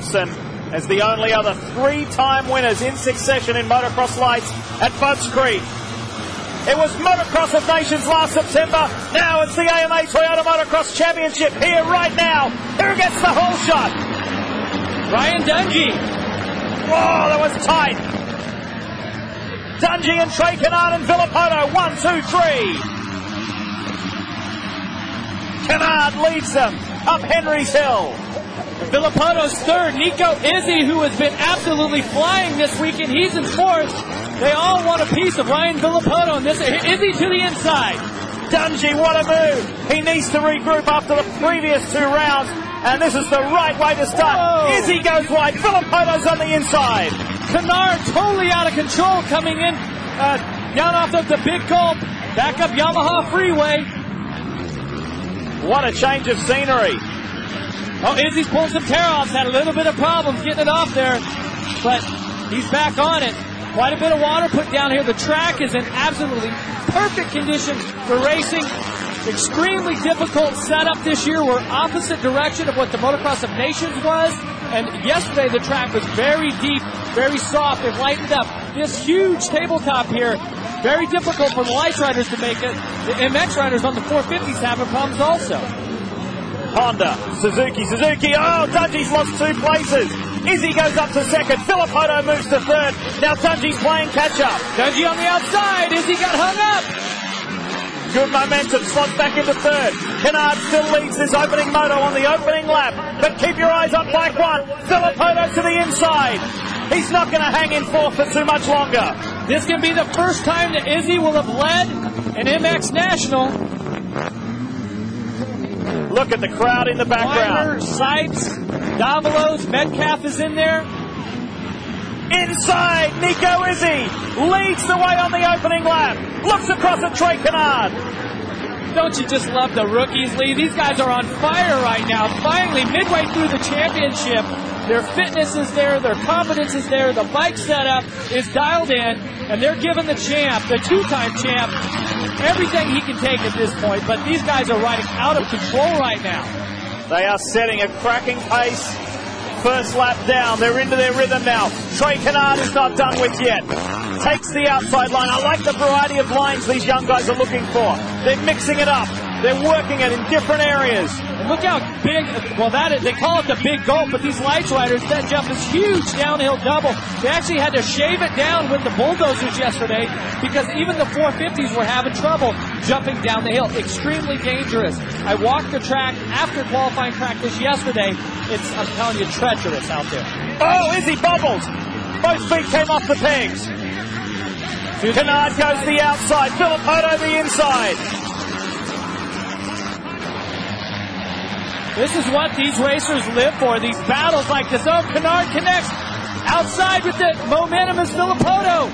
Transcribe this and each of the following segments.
Williamson as the only other 3-time winners in succession in motocross lights at Budds Creek. It was Motocross of Nations last September. Now it's the AMA Toyota Motocross Championship here right now. Who gets the whole shot? Ryan Dungey. Whoa, that was tight. Dungey and Trey Kennard and Villapoto. 1, 2, 3. Kennard leads them up Henry's Hill. Villapoto's third. Nico Izzy, who has been absolutely flying this weekend, he's in fourth. They all want a piece of Ryan Villapoto in this. Izzy to the inside. Dungey, what a move. He needs to regroup after the previous 2 rounds, and this is the right way to start. Whoa. Izzy goes wide. Villapoto's on the inside. Kennard totally out of control coming in down off of the Big Gulp. Back up Yamaha Freeway. What a change of scenery. Oh, Izzy's pulled some tear-offs, had a little bit of problems getting it off there, but he's back on it. Quite a bit of water put down here. The track is in absolutely perfect condition for racing. Extremely difficult setup this year. We're opposite direction of what the Motocross of Nations was, and yesterday the track was very deep, very soft. They've lightened up this huge tabletop here. Very difficult for the lights riders to make it. The MX riders on the 450s having problems also. Honda, Suzuki. Oh, Dungey's lost 2 places. Izzy goes up to second. Villapoto moves to third. Now Dungey's playing catch-up. Dungey on the outside. Izzy got hung up. Good momentum. Slots back into third. Kennard still leads this opening moto on the opening lap. But keep your eyes on Bike 1. Villapoto to the inside. He's not going to hang in fourth for too much longer. This can be the first time that Izzy will have led an MX National. Look at the crowd in the background. Weimer, Sipes, Davalos, Metcalf is in there. Inside, Nico Izzy leads the way on the opening lap. Looks across at Trey Kennard. Don't you just love the rookies, Lee? These guys are on fire right now. Finally, midway through the championship, their fitness is there, their confidence is there, the bike setup is dialed in, and they're giving the champ, the 2-time champ, everything he can take at this point. But these guys are riding out of control right now. They are setting a cracking pace. First lap down, they're into their rhythm now. Trey Kennard is not done with yet. Takes the outside line. I like the variety of lines these young guys are looking for. They're mixing it up. They're working it in different areas. And look how big, well, that is, they call it the Big Gulp, but these lights riders, that jump is huge downhill double. They actually had to shave it down with the bulldozers yesterday because even the 450s were having trouble jumping down the hill. Extremely dangerous. I walked the track after qualifying practice yesterday. It's, I'm telling you, treacherous out there. Oh, Izzy bobbles. Both feet came off the pegs. Kennard goes to the outside. Villapoto the inside. This is what these racers live for, these battles like this. Oh, Kennard connects outside with the momentum is Villapoto.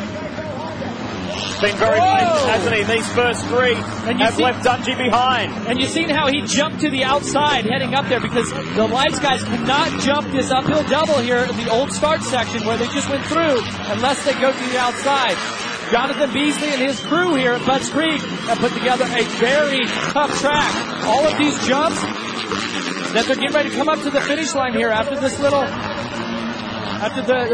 Been very patient, hasn't he? These first 3 have left Dungey behind. And you've seen how he jumped to the outside heading up there because the lights guys cannot jump this uphill double here in the old start section where they just went through unless they go to the outside. Jonathan Beasley and his crew here at Budds Creek have put together a very tough track. All of these jumps that they're getting ready to come up to the finish line here after this little, after the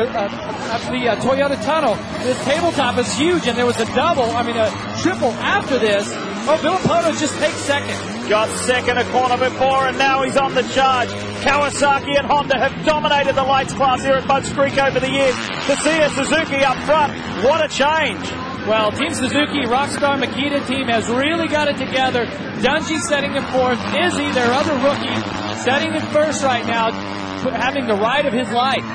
Toyota tunnel. This tabletop is huge, and there was a triple after this. Oh, Villapoto just takes second. Got second a corner before, and now he's on the charge. Kawasaki and Honda have dominated the lights class here at Budds Creek over the years. To see a Suzuki up front, what a change. Well, Team Suzuki, Rockstar Makita team has really got it together. Dungey setting in fourth. Izzy, their other rookie, setting in first right now, having the ride of his life.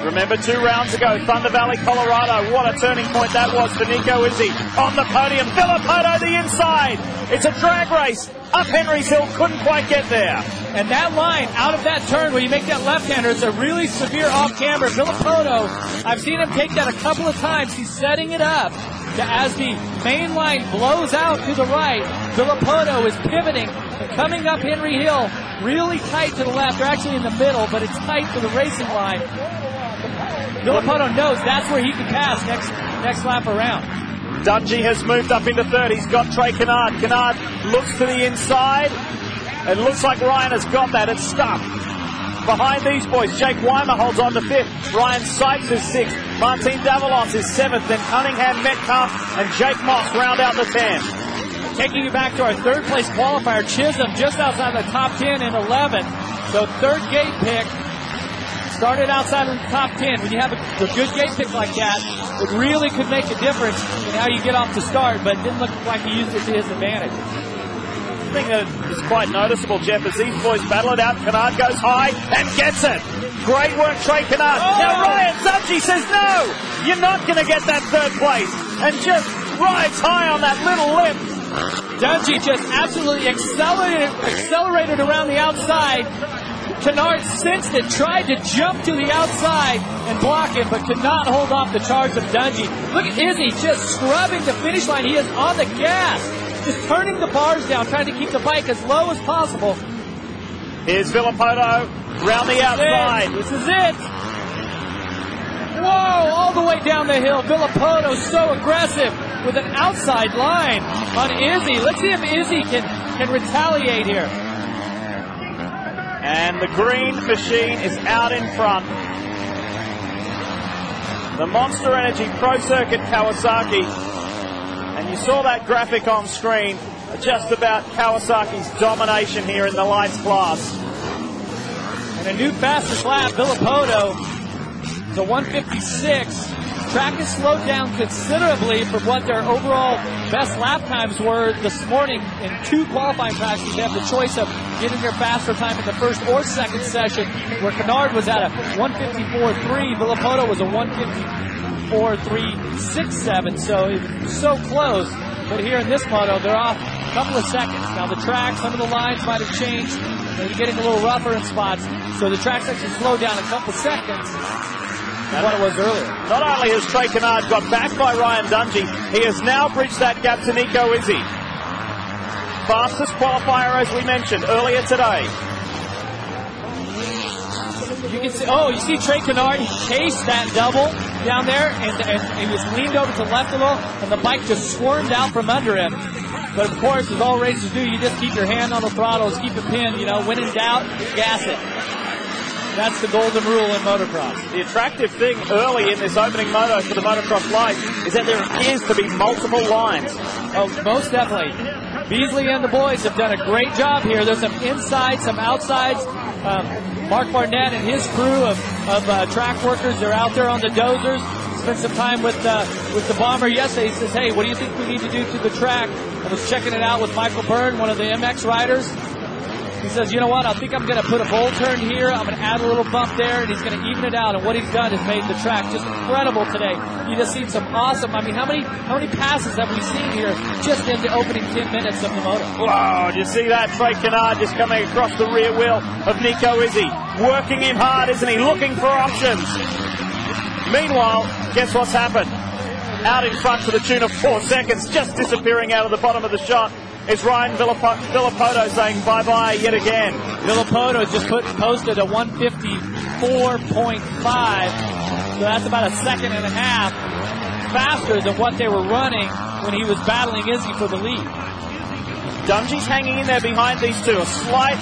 Remember 2 rounds ago, Thunder Valley, Colorado. What a turning point that was for Nico Izzy. On the podium, Villapoto the inside. It's a drag race. Up Henry's Hill, couldn't quite get there. And that line, out of that turn where you make that left-hander, it's a really severe off-camber. Villapoto, I've seen him take that a couple of times. He's setting it up to, as the main line blows out to the right, Villapoto is pivoting and coming up Henry Hill really tight to the left. They're actually in the middle, but it's tight to the racing line. Villapoto knows that's where he can pass next lap around. Dungey has moved up into third. He's got Trey Kennard. Kennard looks to the inside. It looks like Ryan has got that. It's stuck. behind these boys. Jake Weimer holds on to 5th. Ryan Sykes is 6th. Martin Davalos is 7th. Then Cunningham, Metcalf, and Jake Moss round out the 10. Taking you back to our third place qualifier, Chisholm just outside the top 10 in 11. So third gate pick. Started outside of the top 10. When you have a good gate pick like that, it really could make a difference in how you get off the start, but it didn't look like he used it to his advantage. The thing that is quite noticeable, Jeff, is these boys battle it out. Kennard goes high and gets it. Great work, Trey Kennard. Oh! Now Ryan Dungey says, no, you're not going to get that third place. And just rides high on that little lip. Dungey just absolutely accelerated around the outside. Kennard sensed it, tried to jump to the outside and block him, but could not hold off the charge of Dungey. Look at Izzy just scrubbing the finish line. He is on the gas, just turning the bars down, trying to keep the bike as low as possible. Here's Villapoto round the outside. This is it. Whoa, all the way down the hill. Villapoto so aggressive with an outside line on Izzy. Let's see if Izzy can retaliate here. And the green machine is out in front. The Monster Energy Pro Circuit Kawasaki. And you saw that graphic on screen, just about Kawasaki's domination here in the lights class. And a new fastest lap, Villapoto, is a 1:56. Track has slowed down considerably from what their overall best lap times were this morning. In 2 qualifying practices, they have the choice of getting their faster time in the first or second session, where Kennard was at a 1:54.3, Villapoto was a 1:54.367, so it was so close. But here in this moto, they're off a couple of seconds. Now the track, some of the lines might have changed. They're getting a little rougher in spots, so the track's actually slowed down a couple seconds than what it was earlier. Not only has Trey Kennard got back by Ryan Dungey, he has now bridged that gap to Nico Izzy. Fastest qualifier, as we mentioned earlier today. You can see, you see Trey Kennard, he chased that double down there, and he was leaned over to the left a little, and the bike just squirmed out from under him. But of course, as all racers do, you just keep your hand on the throttles, keep it pinned, when in doubt, gas it. That's the golden rule in motocross. The attractive thing early in this opening moto for the motocross lights is that there appears to be multiple lines. Oh, most definitely. Beasley and the boys have done a great job here. There's some insides, some outsides. Mark Barnett and his crew of track workers are out there on the dozers. Spent some time with the bomber yesterday. He says, hey, what do you think we need to do to the track? I was checking it out with Michael Byrne, one of the MX riders. He says, you know what, I think I'm going to put a bowl turn here. I'm going to add a little bump there, and he's going to even it out. And what he's done is made the track just incredible today. You just seen some awesome, how many passes have we seen here just in the opening 10 minutes of the moto? Wow, do you see that? Trey Kennard just coming across the rear wheel of Nico Izzy. Working him hard, isn't he? Looking for options. Meanwhile, guess what's happened? Out in front to the tune of 4 seconds, just disappearing out of the bottom of the shot, is Ryan Villapoto saying bye-bye yet again. Villapoto just posted a 1:54.5, so that's about a second and a half faster than what they were running when he was battling Izzy for the lead. Dungey's hanging in there behind these two. A slight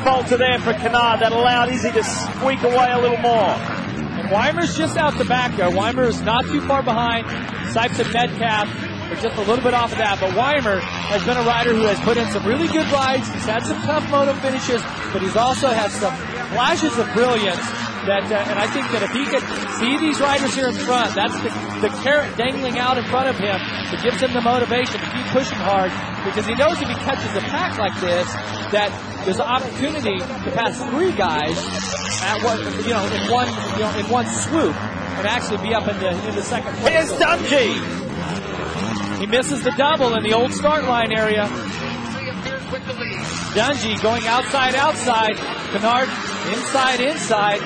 falter there for Kennard that allowed Izzy to squeak away a little more. And Weimer's just out the back there. Weimer is not too far behind. Sipes and Metcalf are just a little bit off of that. But Weimer has been a rider who has put in some really good rides. He's had some tough moto finishes, but he's also had some flashes of brilliance. And I think that if he could see these riders here in front, that's the carrot dangling out in front of him that gives him the motivation to keep pushing hard, because he knows if he catches a pack like this, that there's an opportunity to pass 3 guys at in one swoop and actually be up in the second place. Here's Dungey. He misses the double in the old start line area. Dungey going outside. Kennard inside.